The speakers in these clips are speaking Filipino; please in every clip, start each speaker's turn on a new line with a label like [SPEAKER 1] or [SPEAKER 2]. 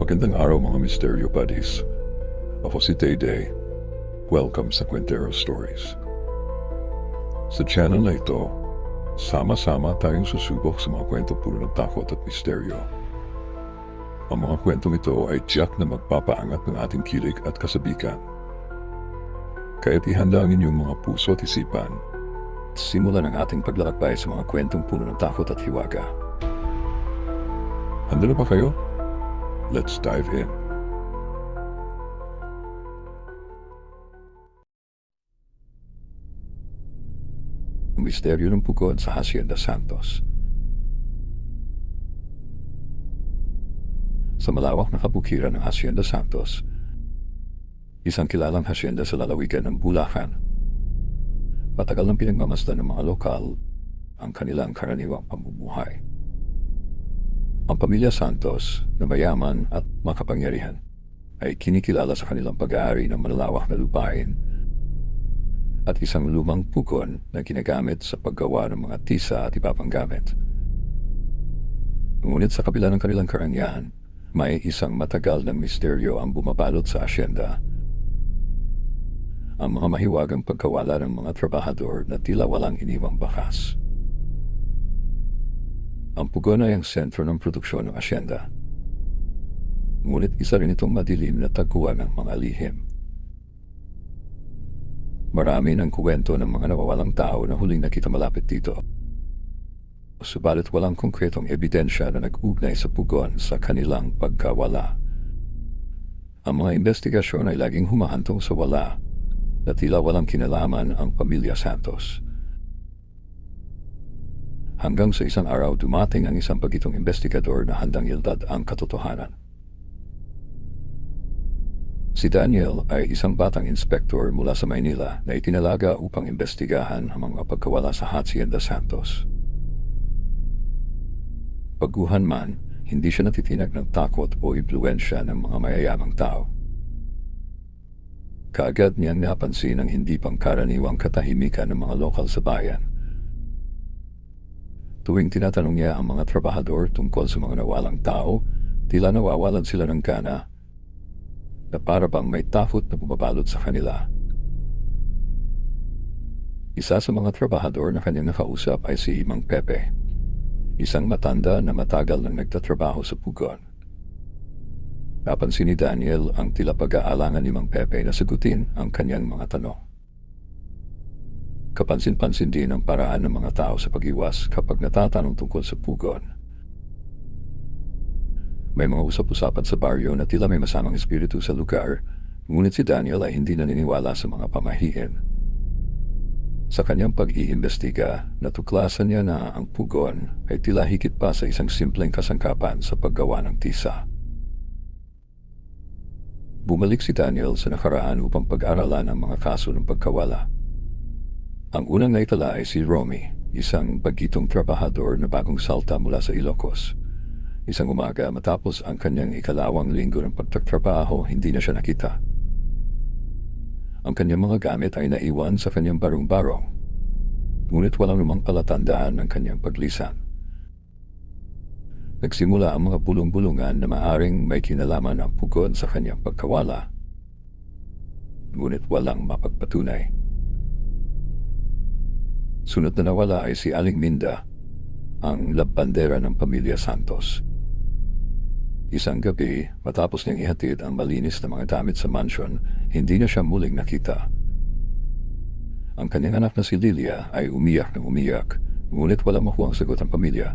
[SPEAKER 1] Magandang araw mga Misteryo Buddies. Ako si Day. Welcome sa Quintero Stories. Sa channel na ito, sama-sama tayong susubok sa mga kwento puno ng takot at misteryo. Ang mga kwentong ito ay tiyak na magpapaangat ng ating kilig at kasabikan. Kaya't ihanda ang inyong mga puso at isipan. Simulan ang ating paglalakbay sa mga kwentong puno ng takot at hiwaga. Handa na ba kayo? Let's dive in. Ang misteryo ng pugon sa Hacienda Santos. Sa malawak na kabukiran ng Hacienda Santos, isang kilalang hacienda sa lalawigan ng Bulacan, matagal nang pinagmamasdan ng mga lokal ang kanilang karaniwang pamumuhay. Ang pamilya Santos na mayaman at makapangyarihan ay kinikilala sa kanilang pag-aari ng malalawak na lupain at isang lumang pugon na ginagamit sa paggawa ng mga tisa at iba pang gamit. Ngunit sa kabila ng kanilang karangyaan, may isang matagal na misteryo ang bumabalot sa asyenda. Ang mga mahiwagang pagkawala ng mga trabahador na tila walang iniwang bakas. Ang pugon ay ang sentro ng produksyon ng asyenda. Ngunit isa rin itong madilim na tagkuhan ng mga lihim. Marami ng kuwento ng mga nawawalang tao na huling nakita malapit dito. Subalit walang konkretong ebidensya na nag-ugnay sa pugon sa kanilang pagkawala. Ang mga investigasyon ay laging humahantong sa wala na tila walang kinalaman ang pamilya Santos. Hanggang sa isang araw dumating ang isang pagitong investigador na handang iltad ang katotohanan. Si Daniel ay isang batang inspektor mula sa Maynila na itinalaga upang investigahan ang mga pagkawala sa Hacienda Santos. Baguhan man, hindi siya natitinag ng takot o impluensya ng mga mayayamang tao. Kaagad niyang napansin ang hindi pangkaraniwang katahimikan ng mga lokal sa bayan. Tuwing tinatanong niya ang mga trabahador tungkol sa mga nawalang tao, tila nawawalan sila ng gana na para bang may takot na bumabalot sa kanila. Isa sa mga trabahador na kanyang nakausap ay si Mang Pepe, isang matanda na matagal nang nagtatrabaho sa pugon. Napansin ni Daniel ang tila pag-aalangan ni Mang Pepe na sagutin ang kanyang mga tanong. Kapansin-pansin din ang paraan ng mga tao sa pag-iwas kapag natatanong tungkol sa pugon. May mga usap-usapan sa baryo na tila may masamang espiritu sa lugar, ngunit si Daniel ay hindi naniniwala sa mga pamahiin. Sa kanyang pag-iimbestiga, natuklasan niya na ang pugon ay tila higit pa sa isang simpleng kasangkapan sa paggawa ng tisa. Bumalik si Daniel sa nakaraan upang pag-aralan ang mga kaso ng pagkawala. Ang unang naitala ay si Romy, isang bagitong trabahador na bagong salta mula sa Ilocos. Isang umaga matapos ang kanyang ikalawang linggo ng pagtatrabaho, hindi na siya nakita. Ang kanyang mga gamit ay naiwan sa kanyang barong-barong, ngunit walang lumang palatandaan ng kanyang paglisan. Nagsimula ang mga bulong-bulungan na maaring may kinalaman ang pugon sa kanyang pagkawala, ngunit walang mapagpatunay. Sunod na nawala ay si Aling Minda, ang labandera ng pamilya Santos. Isang gabi, matapos niyang ihatid ang malinis na mga damit sa mansyon, hindi na siya muling nakita. Ang kanyang anak na si Lilia ay umiyak ng umiyak, ngunit walang makuhang sagot ang pamilya.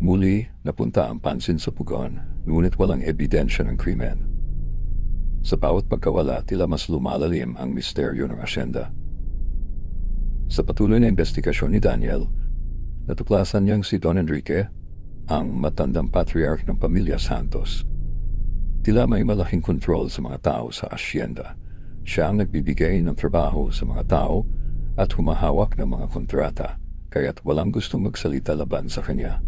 [SPEAKER 1] Muli, napunta ang pansin sa pugon, ngunit walang ebidensya ng krimen. Sa bawat pagkawala, tila mas lumalalim ang misteryo ng asyenda. Sa patuloy na investigasyon ni Daniel, natuklasan niyang si Don Enrique, ang matandang patriarch ng pamilya Santos. Tila may malaking kontrol sa mga tao sa asyenda. Siya ang nagbibigay ng trabaho sa mga tao at humahawak ng mga kontrata, kaya't walang gustong magsalita laban sa kanya.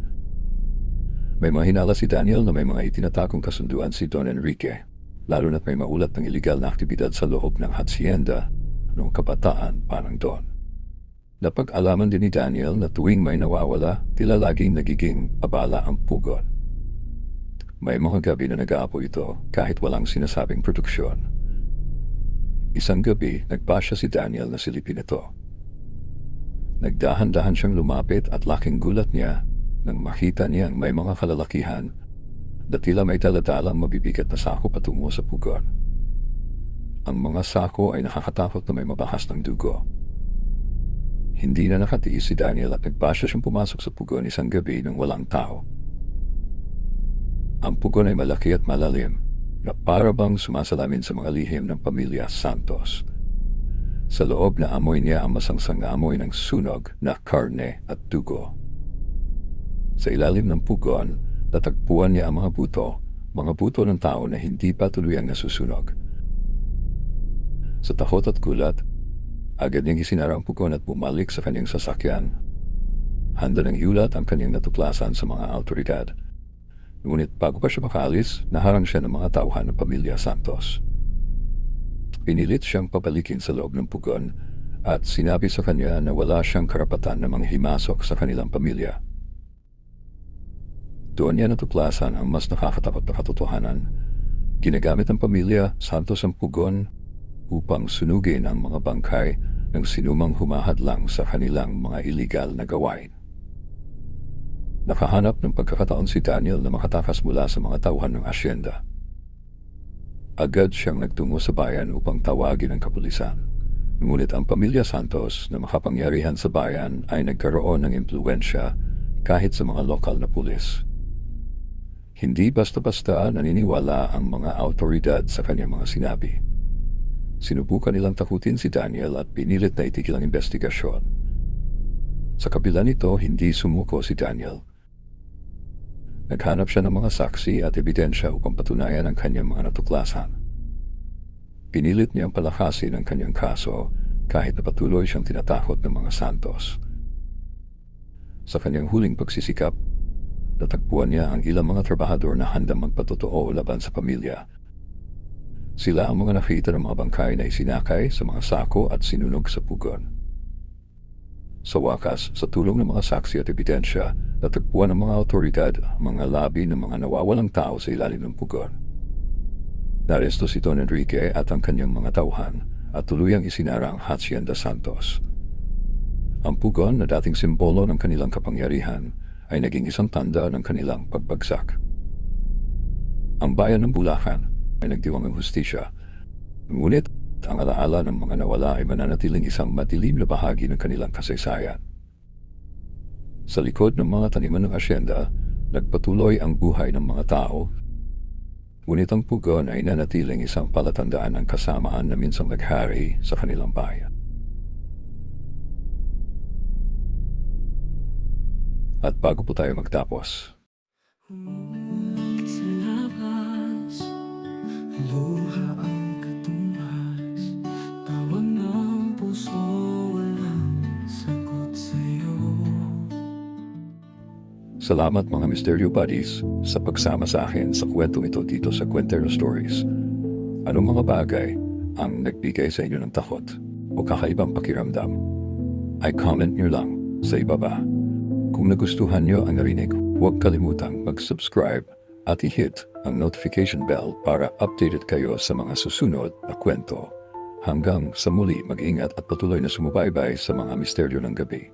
[SPEAKER 1] May mga hinala si Daniel na may mga itinatakong kasunduan si Don Enrique, lalo na't may maulat ng iligal na aktibidad sa loob ng hacienda noong kabataan pa ng Don. Napag-alaman din ni Daniel na tuwing may nawawala, tila laging nagiging abala ang pugon. May mga gabi na nag-aapoy ito kahit walang sinasabing produksyon. Isang gabi, nagpasya si Daniel na silipin ito. Nagdahan-dahan siyang lumapit at laking gulat niya nang makita niyang may mga kalalakihan na tila may daladalang mabibigat na sako patungo sa pugon. Ang mga sako ay nakakatakot na may mabahas ng dugo. Hindi na nakatiis si Daniel at nagpasya siyang pumasok sa pugon isang gabi nang walang tao. Ang pugon ay malaki at malalim na para bang sumasalamin sa mga lihim ng pamilya Santos. Sa loob na amoy niya ang masangsang amoy ng sunog na karne at dugo. Sa ilalim ng pugon, natagpuan niya ang mga buto ng tao na hindi pa tuluyang nasusunog. Sa takot at gulat, agad niyang isinara ang pugon at bumalik sa kanyang sasakyan. Handa ng iulat ang kanyang natuklasan sa mga awtoridad. Ngunit bago pa siya makaalis, naharang siya ng mga tauhan ng pamilya Santos. Pinilit siyang papalikin sa loob ng pugon at sinabi sa kanya na wala siyang karapatan na manghimasok sa kanilang pamilya. Doon niya natuklasan ang mas nakakatakot na katotohanan. Ginagamit ng pamilya Santos ang pugon upang sunugin ang mga bangkay ng sinumang humahadlang sa kanilang mga iligal na gawain. Nakahanap ng pagkakataon si Daniel na makatakas mula sa mga tauhan ng asyenda. Agad siyang nagtungo sa bayan upang tawagin ang kapulisan. Ngunit ang pamilya Santos na makapangyarihan sa bayan ay nagkaroon ng impluwensya kahit sa mga lokal na pulis. Hindi basta-basta naniniwala ang mga awtoridad sa kanyang mga sinabi. Sinubukan nilang takutin si Daniel at pinilit na itigil ang investigasyon. Sa kabila nito, hindi sumuko si Daniel. Naghanap siya ng mga saksi at ebidensya upang patunayan ang kanyang mga natuklasan. Pinilit niyang palakasin ang kanyang kaso kahit na patuloy siyang tinatakot ng mga Santos. Sa kanyang huling pagsisikap, natagpuan niya ang ilang mga trabahador na handang magpatotoo laban sa pamilya. Sila ang mga nakita ng mga bangkay na isinakay sa mga sako at sinunog sa pugon. Sa wakas, sa tulong ng mga saksi at ebidensya, natagpuan ng mga awtoridad ang mga labi ng mga nawawalang tao sa ilalim ng pugon. Naresto si Don Enrique at ang kanyang mga tauhan at tuluyang isinara ang Hacienda Santos. Ang pugon na dating simbolo ng kanilang kapangyarihan ay naging isang tanda ng kanilang pagbagsak. Ang bayan ng Bulacan ay nagdiwang ng hustisya. Ngunit ang alaala ng mga nawala ay mananatiling isang madilim na bahagi ng kanilang kasaysayan. Sa likod ng mga taniman ng asyenda, nagpatuloy ang buhay ng mga tao. Ngunit ang pugon ay nanatiling isang palatandaan ng kasamaan na minsang naghari sa kanilang bayan. At bago po tayo magtapos,
[SPEAKER 2] sa labas, luha ang katumbas, tawag ng puso, walang sagot sa'yo.
[SPEAKER 1] salamat mga Misteryo Buddies sa pagsama sa akin sa kwentong ito dito sa Kwentero Stories. Anong mga bagay ang nagbigay sa inyo ng takot o kakaibang pakiramdam? Ay comment nyo lang sa ibaba. Kung nagustuhan nyo ang narinig, huwag kalimutang mag-subscribe at i-hit ang notification bell para updated kayo sa mga susunod na kwento. Hanggang sa muli, mag-ingat at patuloy na sumubaybay sa mga misteryo ng gabi.